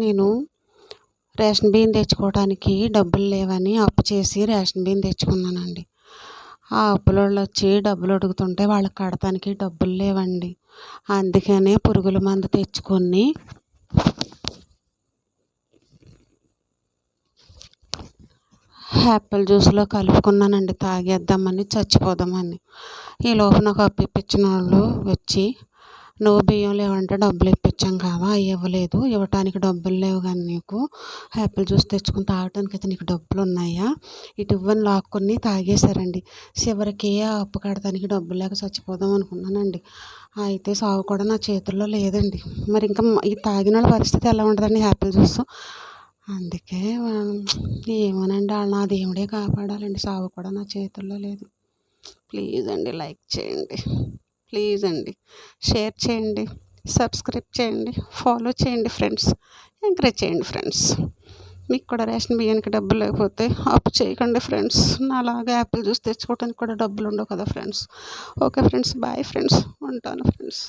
నేను రేషన్ బియ్యం తెచ్చుకోవడానికి డబ్బులు లేవని అప్పు చేసి రేషన్ బియ్యం తెచ్చుకున్నానండి. ఆ అప్పులోళ్ళు వచ్చి డబ్బులు అడుగుతుంటే వాళ్ళకి కడతానికి డబ్బులు లేవండి. అందుకనే పురుగుల మందు తెచ్చుకొని యాపిల్ జ్యూస్లో కలుపుకున్నానండి తాగేద్దామని, చచ్చిపోదామని. ఈలోపు నాకు అప్పు ఇప్పించిన వాళ్ళు వచ్చి, నువ్వు బియ్యం లేవంటే డబ్బులు ఇప్పించాం కదా, అవి ఇవ్వలేదు, ఇవ్వటానికి డబ్బులు లేవు కానీ నీకు యాపిల్ జ్యూస్ తెచ్చుకుని తాగటానికి అయితే నీకు డబ్బులు ఉన్నాయా, ఇటు ఇవ్వని లాక్కొని తాగేశారండి. చివరికి ఆ అప్పు కడటానికి డబ్బులు లేక చచ్చిపోదాం అనుకున్నానండి. అయితే సావు కూడా నా చేతుల్లో లేదండి. మరి ఇంకా ఈ తాగిన వాళ్ళ పరిస్థితి ఎలా ఉంటుందండి యాపిల్ జ్యూస్. అందుకే ఏమోనండి, నా దేవుడే కాపాడాలండి. సావు కూడా నా చేతుల్లో లేదు. ప్లీజ్ అండి, లైక్ చేయండి, ప్లీజ్ అండి, షేర్ చేయండి, సబ్స్క్రైబ్ చేయండి, ఫాలో చేయండి ఫ్రెండ్స్, ఎంకరేజ్ చేయండి ఫ్రెండ్స్. మీకు కూడా రేషన్ బియ్యానికి డబ్బులు లేకపోతే అప్పు చేయకండి ఫ్రెండ్స్. నాలాగా యాపిల్ జ్యూస్ తెచ్చుకోవడానికి కూడా డబ్బులు ఉండవు కదా friends. Okay friends, bye friends, ఉంటాను ఫ్రెండ్స్.